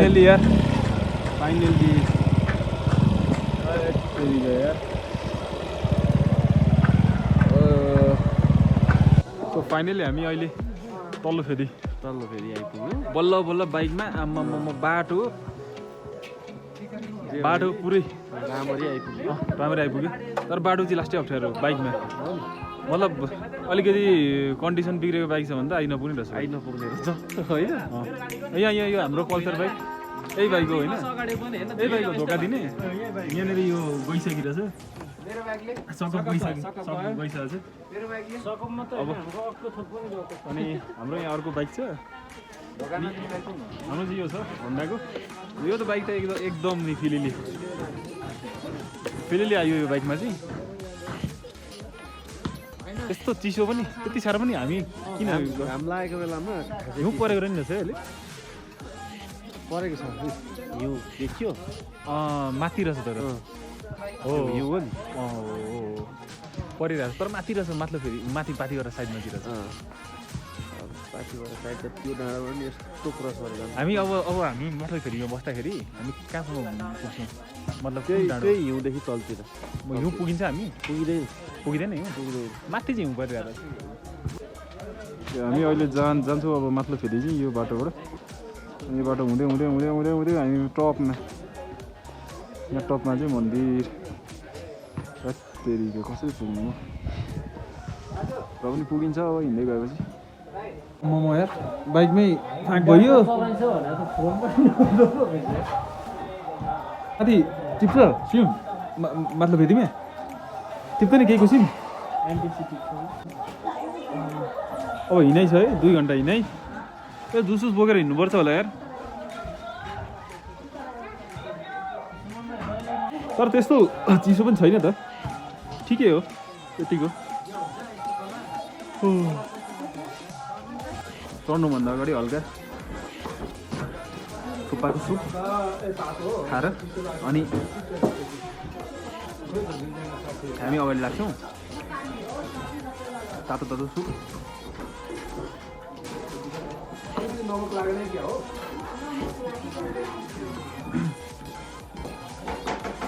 Finally यार finally यार so finally हामी अहिले तल्लो फेरि आइपुग्यो बल्ल बल्ल बाइकमा आम्मा बाटो पुरै राम्ररी आइपुग्यो तर बाटो चाहिँ लास्टै अप्ठ्यारो बाइकमा मतलब अलिकति कन्डिसन बिग्रेको बाइक छ भने त आइनपुग्ने रहेछ होइन यहाँ यो हाम्रो पल्सर बाइक यही बाइक हो होइन यही बाइक हो धोका दिने यहाँनिर यो गइसकिरहेछ सकअप गइसकेको छ अब अनि हाम्रो यहाँ अर्को बाइक छ हाम्रो चाहिँ यो छ होन्डाको यो त बाइक त एकदम नि फिलिली आयो यो बाइकमा चाहिँ यस्तो चिसो पनि त्यति साह्रो पनि हामी किन घाम लागेको बेलामा हिउँ परेको रहेछ है अहिले परेको छ हिउँ देखियो माथि रहेछ तर हो हिउँ हो नि परिरहेछ तर माथि रहेछ माथि फेरि माथि पाथिबाट साइडमाथि रहेछ पाथिबाट साइड त त्यो डाँडाबाट नि यस्तो क्रस गरेर हामी अब हामी माथि फेरिमा बस्दाखेरि हामी कहाँसम्म पुग्छौँ मतलब त्यही हिउँदेखि तलतिर हिउँ पुगिन्छ हामी पुगिँदैन हिउँ माथि चाहिँ हिउँ परिरहेको हामी अहिले जान्छौँ अब माथि फेरि चाहिँ यो बाटोबाट यो बाटो हुँदै हामी टपमा यहाँ टपमा चाहिँ मन्दिर तेरिको कसरी पुग्नु र पनि पुगिन्छ अब हिँड्दै गएपछि म यार बाइकमै फाँक भयो माथि टिप्छ सिम मतलब फेरिमा टिप्दैन केहीको सिम अब हिँडाइ छ है 2 घन्टा हिँडाइ त्यो जुसुस बोकेर हिँड्नुपर्छ होला यार तर त्यस्तो चिसो पनि छैन त ठिकै हो त्यतिको चढ्नुभन्दा अगाडि हल्का थुक्पाको सुप खाएर अनि हामी अगाडि लाग्छौँ तातो सुप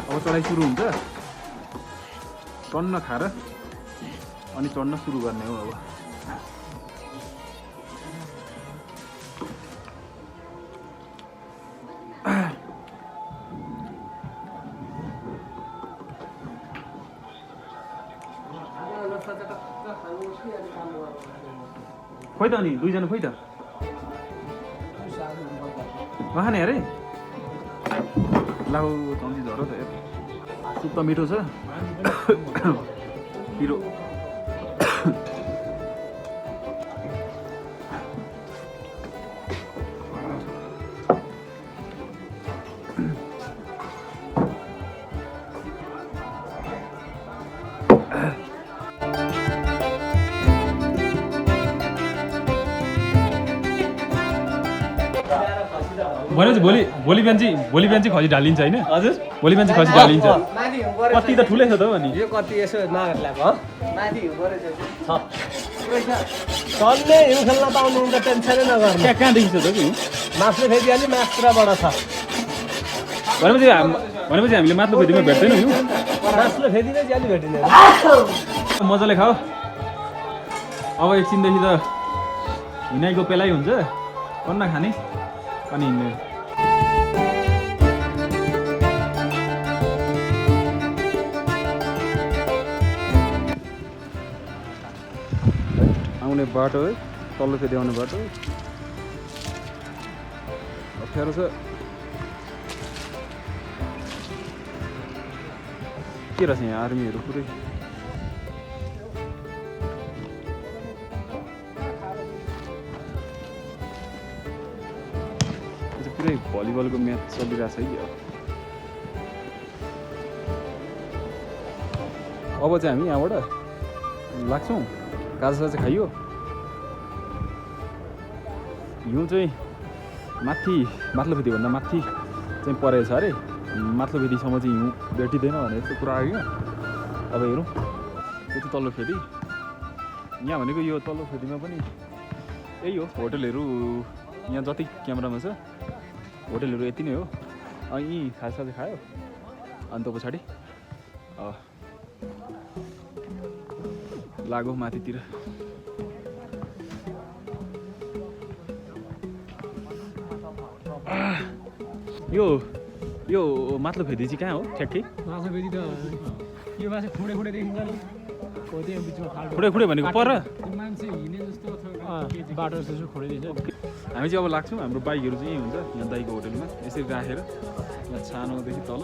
अब चढाइ सुरु हुन्छ टन्न खाएर अनि चढ्न सुरु गर्ने हो अब खोइ त अनि 2 जना खोइ त नखाने अरे लाउ चम्ची झरो त यार सुप त मिठो छ पिरो भनेपछि भोलि बिहान चाहिँ खसी ढालिन्छ होइन हजुर भोलि बिहान चाहिँ खसी ढालिन्छ कति त ठुलै छ त अनि यो कति यसो नगर लाग्यो माथि हिउँ परेछ चल्ने हिउँ खेल्न पाउनु त टेन्सनै नगर्नु कहाँदेखि छ त कि मासले फेरिहाल्यो मासुराबाट छ भनेपछि हामीले माथि फेदिमा भेट्दैनौँ हिउँ मासुले फेदिँदै ज्याली भेटिँदैन मजाले खाऊ अब एकछिनदेखि त हिँडाइको पेलाइ हुन्छ कन्न खाने अनि हिँड्ने आउने बाटो है तल्लो फेरि आउने बाटो अप्ठ्यारो छ के रहेछ यहाँ आर्मीहरू पुरै पुरै भलिबलको म्याच चलिरहेछ है अब चाहिँ हामी यहाँबाट लाग्छौँ गाजा खाइयो हिउँ चाहिँ माथिल्लो फेदीभन्दा माथि चाहिँ परेछ अरे माथिल्लो फेदीसम्म चाहिँ हिउँ भेटिँदैन भने यस्तो कुरा आयो अब हेरौँ यो चाहिँ तल्लो फेदी यहाँ भनेको यो तल्लो फेदीमा पनि यही हो होटलहरू यहाँ जति क्यामेरामा छ होटलहरू यति नै हो। यहीँ खाजा खायो अनि त पछाडि लागो माथितिर। यो माथलो फेदी चाहिँ कहाँ हो ठ्याक्कै? माछा फेरि त यो माछा खुडे देखिन्छ नि, त्यहाँ बिचमा खाल्डो खुडे भनेको पर मान्छे हिँड्ने जस्तो बाटो जस्तो खुडे दिन्छ। हामी चाहिँ अब लाग्छौँ। हाम्रो बाइकहरू चाहिँ यहीँ हुन्छ, यहाँ दाइको होटलमा यसरी राखेर यहाँ सानोदेखि तल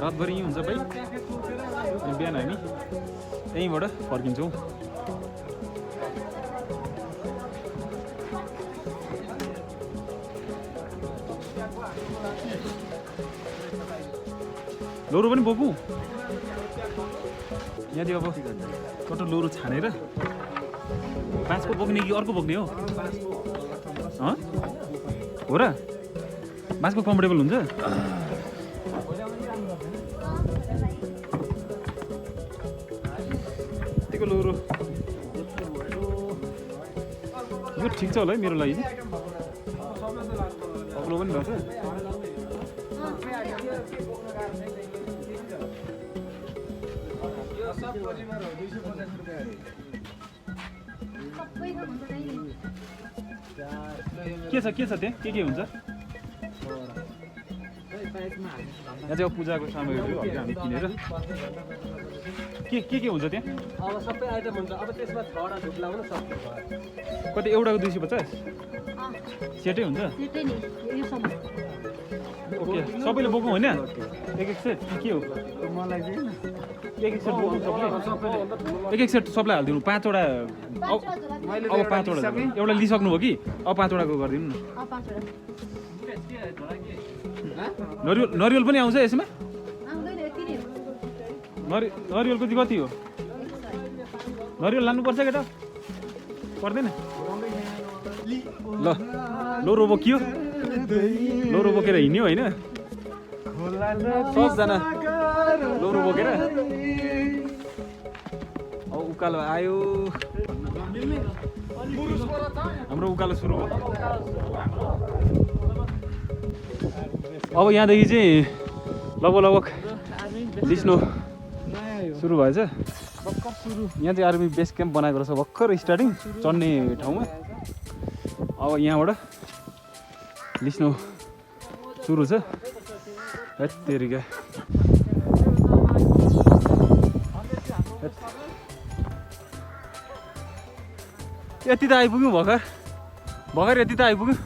रातभरि यहीँ हुन्छ बाइक। अनि बिहान हामी यहीँबाट फर्किन्छौँ। लोरो पनि बोकौँ यहाँदेखि। अब कटो लोरो छानेर बाँसको बोक्ने कि अर्को बोक्ने हो? हो र? बाँसको कम्फर्टेबल हुन्छ? यतिको लोरो यो ठिक छ होला है मेरो लागि। अग्लो पनि रहेछ। के छ त्यहाँ? के हुन्छ? यहाँ चाहिँ अब पूजाको सामग्रीहरू हामी किनेर के हुन्छ त्यहाँ? अब सबै आइटम हुन्छ। अब त्यसमा 6वटा धुप लाउन सक्छ। कति एउटाको 250 सेटै हुन्छ? ओके सबैले बोकौँ होइन? एक सेट के हो? मलाई चाहिँ एक सेट बोक्नु सबैले? एक सेट सबलाई हालिदिनु 5वटा। अब 5वटा एउटा लिइसक्नुभयो कि? अब 5वटाको गरिदिनु न। नरिवल पनि आउँछ यसमा? नरिवलको चाहिँ कति हो? नरिवल लानुपर्छ केटा? पर्दैन? ल लोरो बोकियो, लोरो बोकेर हिँड्यो होइन? सबजना लोरो बोकेर अब उकालो आयो। हाम्रो उकालो सुरु हो। अब यहाँदेखि चाहिँ लगभग लिस्नो सुरु भएछ। यहाँ चाहिँ आर्मी बेस क्याम्प बनाएको रहेछ भर्खर स्टार्टिङ चढ्ने ठाउँमा। अब यहाँबाट लिस्नो सुरु छ। हेत्तेरिका यति त आइपुग्यौँ भर्खर यति त आइपुग्यौँ।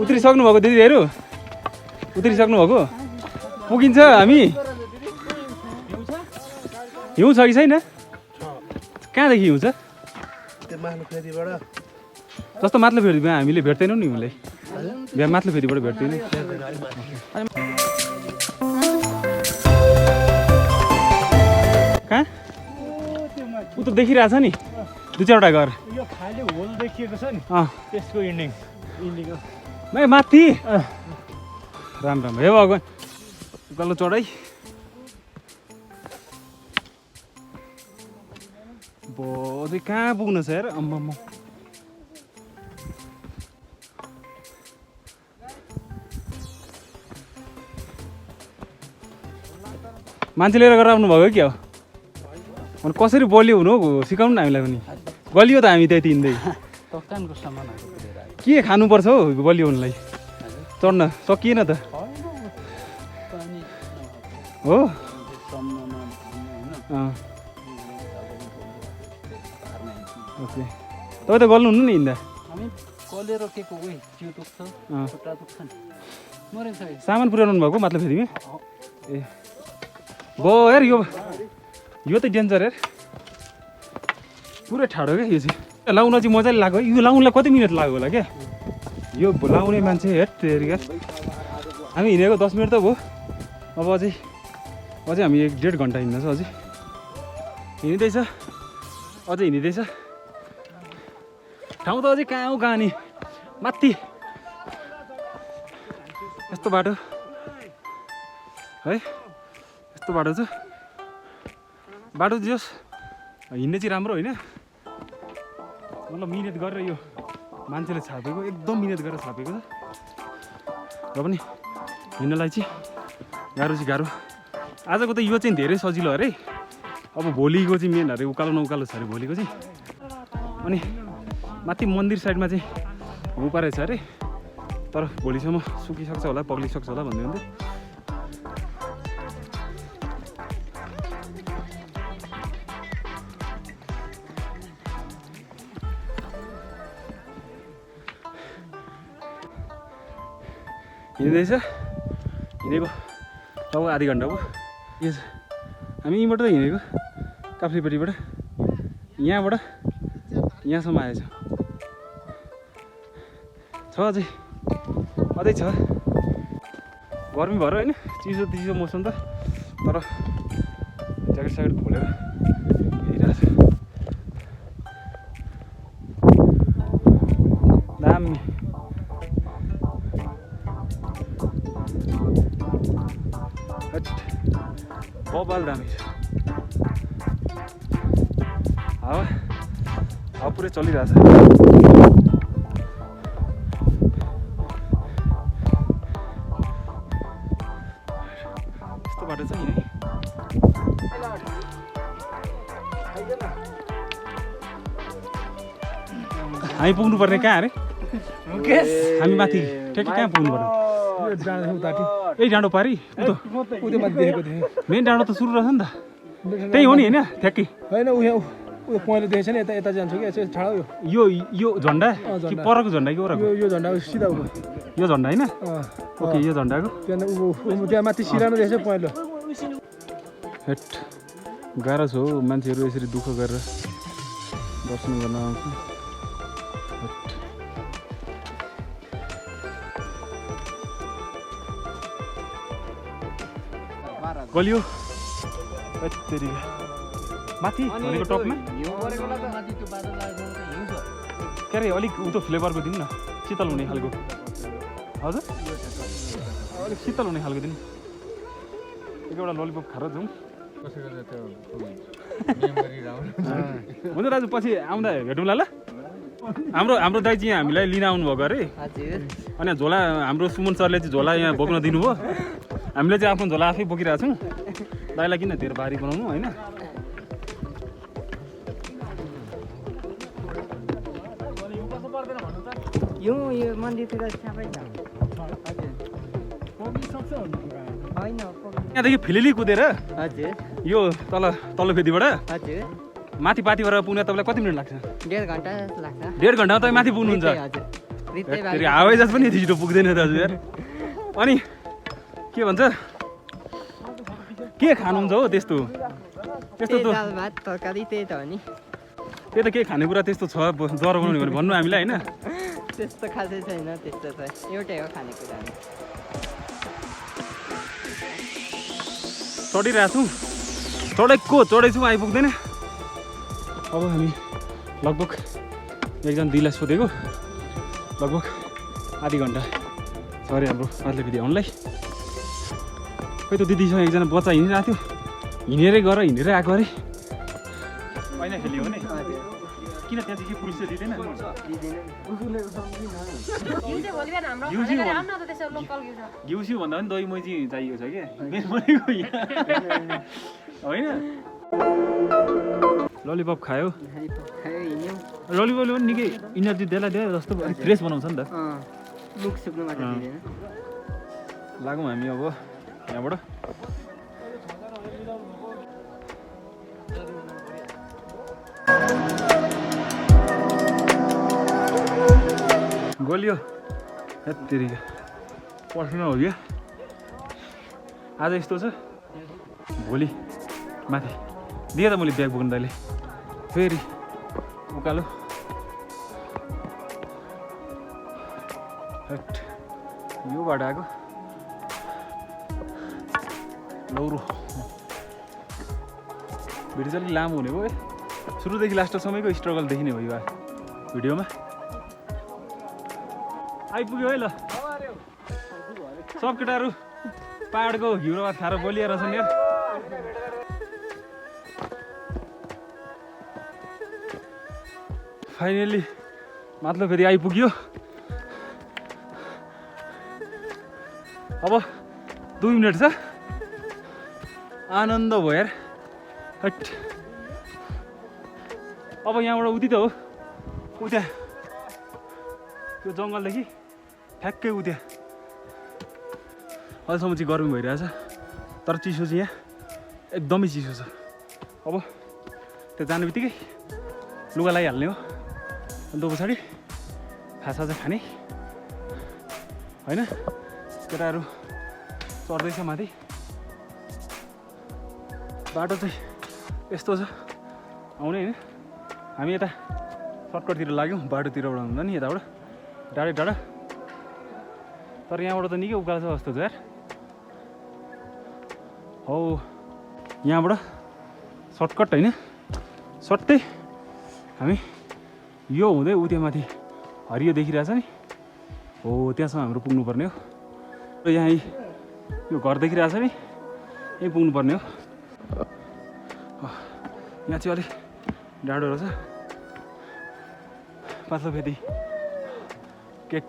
उत्रिसक्नु भएको दिदीहरू? उत्रिसक्नु भएको? पुगिन्छ हामी? हिउँ छ कि छैन? कहाँदेखि हिउँ छ? जस्तो माथलो फेरि हामीले भेट्दैनौँ नि हिउँलाई। बिहा माथलो फेरिबाट भेट्दैनौँ। कहाँ? उता देखिरहेछ नि 2-4वटा घर। यो खाली होल देखिएको छ नि, त्यसको इन्डिङ माथि। राम हे भगवान्। उकालो चढाइ अझै कहाँ पुग्नु छ यार? अम्म मान्छे लिएर गरेर आउनु भएको क्या हो? अनि कसरी बलियो हुनु हो सिकाउनु न हामीलाई पनि। गलियो त हामी त्यति हिँड्दै। दोकानको सामानहरू के खानुपर्छ हौ बलियो हुनुलाई? चढ्न सकिएन त हो? ओके तपाईँ त गल्नुहुन्न नि हिँड्दा? कलेर के को उही जिउ दुख्छ, खुट्टा दुख्छ नि। मरेछ सामान पुर्याउनु भएको मतलब फेरिमा? ए भयो यार यो त डेन्जर यार। पुरै ठाडो क्या यो चाहिँ। लाउन चाहिँ मजाले लाग्यो। यो लाउनलाई कति मिनट लाग्यो होला क्या? यो लाउने मान्छे हेट क्या। हामी हिँडेको 10 मिनट त भयो। अब अझै हामी 1-1.5 घन्टा हिँड्दैछ। अझै हिँड्दैछ अझै हिँड्दैछ। ठाउँ त अझै कहाँ हो कहाँ नि माथि यस्तो बाटो है। यस्तो बाटो छ बाटो जस हिँड्ने चाहिँ राम्रो होइन मतलब मिहिनेत गरेर यो मान्छेले छापेको एकदम मिहिनेत गरेर छापेको छ र पनि हिँड्नलाई चाहिँ गाह्रो आजको त यो चाहिँ धेरै सजिलो अरे अब भोलिको चाहिँ मेन अरे उकालो नउकालो छ अरे भोलिको चाहिँ अनि माथि मन्दिर साइडमा चाहिँ हुपा रहेछ अरे तर भोलिसम्म सुकिसक्छ होला पग्लिसक्छ होला भन्दै हुन्थ्यो हिँड्दैछ हिँडेको अब आधी घन्टा भयो हामी यहीँबाट त हिँडेको काफ्रीपट्टिबाट यहाँबाट यहाँसम्म आएछ छ अझै छ गर्मी भएर होइन चिसो मौसम त तर ज्याकेट स्याकेट खोलेर हिँडिरहेको छ दामी बबाल दामी छ हावा पुरै चलिरहेछ यस्तो बाटो छ नि हामी पुग्नु पर्ने कहाँ अरे हामी माथि ठ्याक्कै कहाँ पुग्नु पर्ने यही डाँडो पारी मेन डाँडो त सुरु रहेछ नि त त्यही हो नि होइन ठ्याक्कै होइन उयो पहिले देखेछ नि यता जान्छ कि यसो छाडा यो झन्डा कि परको झन्डा कि ओरको यो झन्डा सिधा उयो यो झन्डा होइन ओके यो झन्डाको त्यहाँ माथि सिरानो देखेछ पहिलो हेट गाह्रो छ हौ मान्छेहरू यसरी दुःख गरेर दर्शन गर्न आउँछ गलियो माथि भनेको टपमा के अरे अलिक उतो फ्लेभरको दिनु न शीतल हुने खालको हजुर अलिक शीतल हुने खालको दिनु एक एउटा ललिपप खाएर जाउँ हुन्छ दाजु पछि आउँदा भेटौँला ल हाम्रो दाइ चाहिँ हामीलाई लिन आउनुभएको अरे अनि झोला हाम्रो सुमन सरले चाहिँ झोला यहाँ बोक्न दिनुभयो हामीले चाहिँ आफ्नो झोला आफै बोकिरहेको छौँ दाइलाई किन धेरै भारी बनाउनु होइन यो मन्दिरतिर सबै छ यहाँदेखि फिलिली कुदेर हजुर यो तल्लो फेदीबाट हजुर माथि पार्टीबाट पुग्न तपाईँलाई कति मिनट लाग्छ 1.5 घन्टा लाग्छ 1.5 घन्टामा तपाईँ माथि पुग्नुहुन्छ हजुर हावाई जहाज पनि यति छिटो पुग्दैन दाजु यार अनि के भन्छ के खानुहुन्छ हो त्यस्तो त्यस्तो त दाल भात तरकारी त्यही त हो नि त्यही त के खानेकुरा त्यस्तो छ जरो बनाउने भने भन्नु हामीलाई होइन त्यस्तो खासै छैन त्यस्तो त एउटै हो खानेकुरा चढिरहेको छौँ चढेछौँ आइपुग्दैन अब हामी लगभग एकजना दिदीलाई सोधेको लगभग आधी घन्टा छ अरे हाम्रो पार्ले फेरि आउनलाई खोइ त दिदीसँग एकजना बच्चा हिँडिरहेको थियो हिँडेरै आएको अरे होइन खेल्यो भने किन त्यहाँ चाहिँ के पुलिस चाहिँ दिँदैन घिउसिउ भन्दा पनि दही मही चाहिँ चाहिएको छ क्या होइन ललिपप खायो ललिपपले पनि निकै इनर्जी देला जस्तो फ्रेस बनाउँछ नि त लागौँ हामी अब यहाँबाट गलियो हेत्तेरिका पर्सन हो क्या आज यस्तो छ भोलि माथि दिएँ त मैले ब्याग बोक्नु दाइले फेरि उकालो यो बाटो आएको लौरो भिडियो चाहिँ अलिक लामो हुने भयो है सुरुदेखि लास्टसम्मको स्ट्रगल देखिने हो यो भिडियोमा आइपुग्यो है ल सब केटाहरू पाहाडको घिउरो भात खाएर बोलिएर छन् यार फाइनली माथिल्लो फेरि आइपुग्यो। अब 2 मिनट छ, आनन्द भयो यार। हट अब यहाँबाट उति त हो, उता त्यो जङ्गलदेखि ठ्याक्कै उता अहिलेसम्म चाहिँ गर्मी भइरहेछ, तर चिसो चाहिँ यहाँ एकदमै चिसो छ। अब त्यो जाने बित्तिकै लुगा लगाइहाल्ने हो, अनि त्यो पछाडि खासा चाहिँ खाने होइन। केटाहरू चढ्दैछ माथि, बाटो चाहिँ यस्तो छ आउने होइन। हामी यता सर्टकटतिर लाग्यौँ, बाटोतिरबाट हुँदा नि यताबाट डाँडै डाँडा, तर यहाँबाट त निकै उकालो छ जस्तो छ यार। हौ यहाँबाट सर्टकट होइन, सट्टै हामी यो हुँदै उ त्यहाँ माथि हरियो देखिरहेछ नि, हो त्यहाँसम्म हाम्रो पुग्नुपर्ने हो। र यहाँ यो घर देखिरहेछ नि, यहीँ पुग्नुपर्ने हो। यहाँ चाहिँ अलिक डाँडो रहेछ, पातलो फेरि गेट।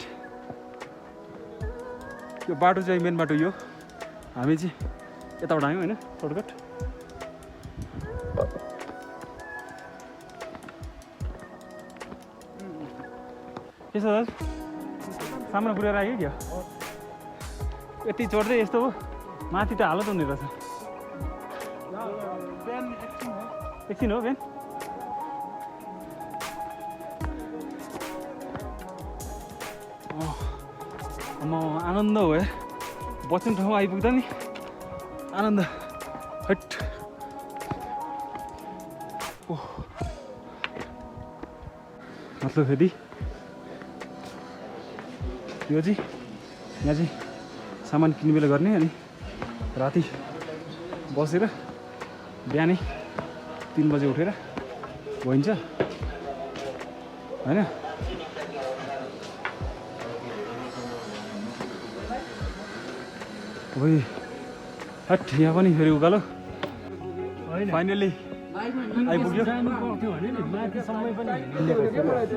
यो बाटो चाहिँ मेन बाटो यो, हामी चाहिँ यताबाट आयौँ होइन, सर्टकट। के छ दाजु, सामना पुऱ्याएर आयो क्या? यति चढ्दै यस्तो हो, माथि त हालत हुने रहेछ। एकछिन हो बिहान। म आनन्द हो यार, बच्चन ठाउँ आइपुग्दा नि आनन्द। हट मतलब फेरि यो चाहिँ यहाँ चाहिँ सामान किनबेला गर्ने, अनि राति बसेर बिहानै 3 बजे उठेर गइन्छ होइन। ओइ हट, यहाँ पनि फेरि उकालो। फाइनली आइपुग्यो,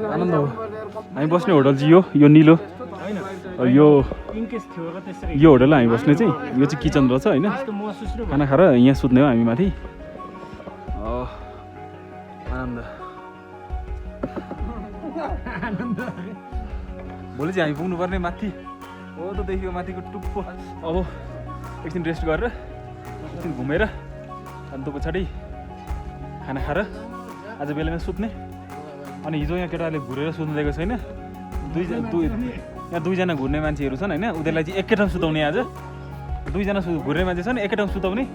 आनन्द हो। हामी बस्ने होटल चाहिँ यो निलो, यो होटल हामी बस्ने चाहिँ, यो चाहिँ किचन रहेछ होइन। खाना खाएर यहाँ सुत्ने हो हामी माथि। आनन्द। भोलि चाहिँ हामी पुग्नुपर्ने माथि हो त, देखियो माथिको टुप्पो। अब एकछिन रेस्ट गरेर एकछिन घुमेर अनि त्यो पछाडि खाना खाएर आज बेलामा सुत्ने। अनि हिजो यहाँ केटाहरूले घुरेर सुत्नु दिएको छैन, यहाँ 2जना घुर्ने मान्छेहरू छन् होइन, उनीहरूलाई चाहिँ एकै ठाउँ सुताउने। आज 2जना घुर्ने मान्छे छन्, एकै ठाउँ सुताउने।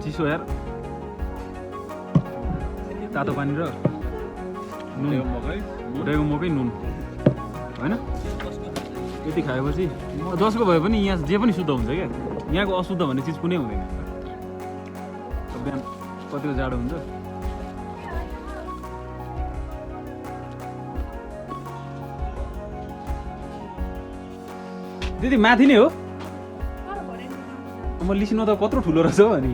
चिसो यार, तातो पानी र नुन, भुटेको मकै नुन होइन। यति खाएपछि जसको भए पनि यहाँ जे पनि शुद्ध हुन्छ क्या, यहाँको अशुद्ध भन्ने चिज कुनै हुँदैन। बिहान कतिको जाडो हुन्छ। दिदी माथि नै हो, म लिस्नु त कत्रो ठुलो रहेछ हो अनि।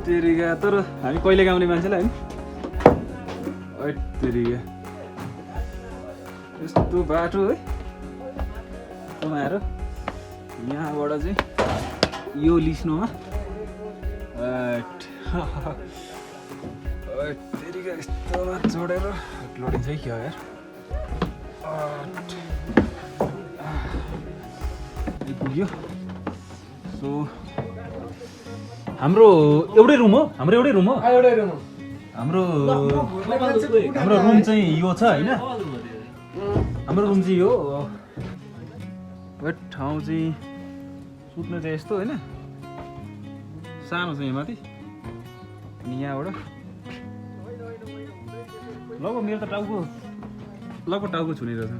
तेरिगा, तर हामी कहिले गाउने मान्छेलाई होइन। तेरिगा यस्तो बाटो है, आएर यहाँबाट चाहिँ यो लिस्नुमा तेरिगा यस्तोमा चढेर लडिन्छ है क्या यार। पुग्यो। सो हाम्रो एउटै रुम हो, हाम्रो रुम चाहिँ यो छ होइन। हाम्रो रुम चाहिँ यो ठाउँ चाहिँ सुत्नु चाहिँ यस्तो होइन, सानो छ यहाँ माथि। अनि यहाँबाट लगभग मेरो त टाउको लगभग टाउको छुने रहेछ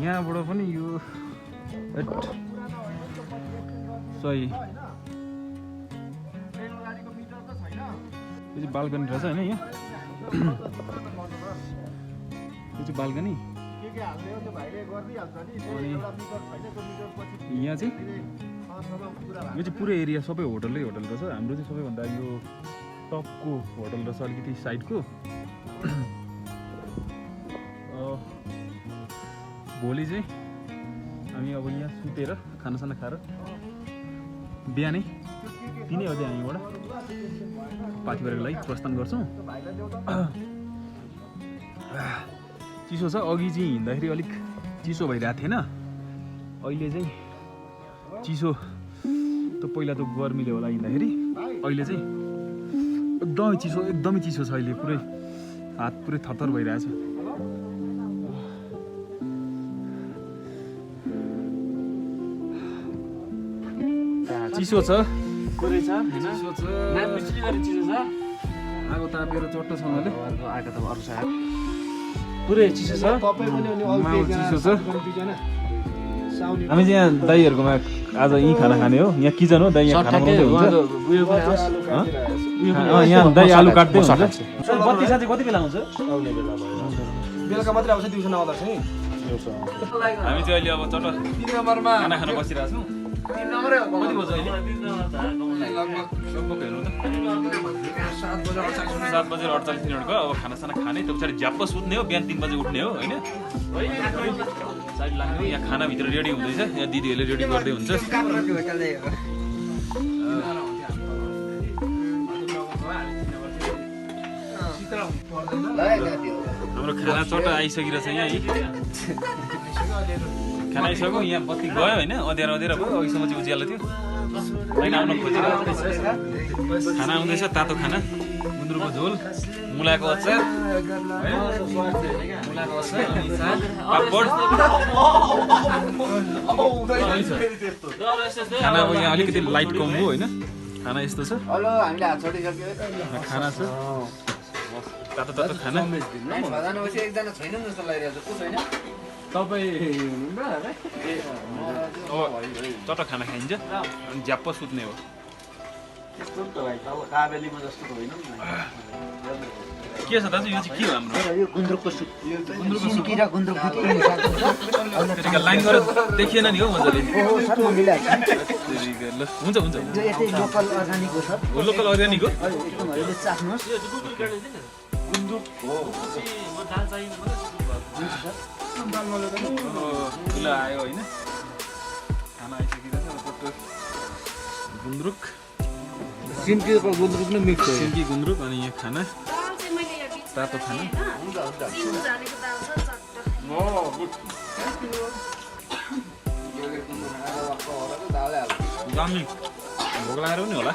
यहाँबाट पनि यो सही यो चाहिँ बाल्कनी रहेछ होइन यहाँ यो चाहिँ बाल्कनी यहाँ चाहिँ यो चाहिँ पुरै एरिया सबै होटलै होटल रहेछ हाम्रो चाहिँ सबैभन्दा यो टपको होटल रहेछ अलिकति साइडको भोलि चाहिँ हामी अब यहाँ सुतेर खानासाना खाएर बिहानै 3 बजे हामीबाट पाथिभराको लागि प्रस्थान गर्छौँ चिसो छ अघि चाहिँ हिँड्दाखेरि अलिक चिसो भइरहेको थिएन अहिले चाहिँ चिसो त पहिला त गर्मीले होला हिँड्दाखेरि अहिले चाहिँ एकदमै चिसो छ अहिले पुरै हात पुरै थरथर भइरहेछ चिसो छ पुरै छ चिसो छ नामबिस्री गरी चिसो छ आगो तापेर चट्टसँगले आएको त अरू छ पुरै चिसो छ माउ चिसो छ हामी चाहिँ यहाँ दाइहरुकोमा आज यही खाना खाने हो यहाँ किचन हो दाइ यहाँ खाना बनाउँदै हुन्छ यहाँ दाइ आलु काट्दै हुन्छ बत्ती साथै कति बेला आउँछ आउने बेला भयो बेलुका मात्रै आउँछ दिउँसो नआउँदा चाहिँ हामी चाहिँ अहिले अब चट्ट 3 नम्बरमा खाना खान बसिरहेको छौँ 3 नम्बरै हो कति बज्यो अहिले लगभग हेर्नु त 7 बजे 48 मिनेटको अब खानासाना खाने त्यो पछाडि झ्याप्प सुत्ने हो बिहान 3 बजे उठ्ने हो होइन साइड लाग्ने यहाँ खानाभित्र रेडी हुँदैछ यहाँ दिदीहरूले रेडी गर्दै हुन्छ हाम्रो खाना चट्ट आइसकिरहेछ यहाँ खाना आइसक्यो यहाँ बत्ती गयो होइन अँध्यारो भयो अघिसम्म चाहिँ उज्यालो थियो होइन आउन खोजिरहेको खाना आउँदैछ तातो खाना गुन्द्रुकको झोल मुलाको अचार मुलाको अचार पापड खाना अब यहाँ अलिकति लाइट कम हो होइन खाना यस्तो छ खाना छ तातो तातो खाना चट्ट खाना खाइन्छ अनि झ्याप्प सुत्ने हो के छ दाजु यो चाहिँ के हो हाम्रो गुन्द्रुकको सुप सिन्की र गुन्द्रुक लाइन गरेर देखिएन नि हो मजाले हुन्छ हुन्छ लोकल अर्गानिक हो सर लोकल अर्गानिक हो गुन्द्रुक हो खुला आयो होइन खाना आइसकिरहेछ गुन्द्रुक सिन्कीको गुन्द्रुक नै मिक्स हो सिन्की गुन्द्रुक अनि यहाँ खाना तातो खाना दामी भोक लागेर पनि होला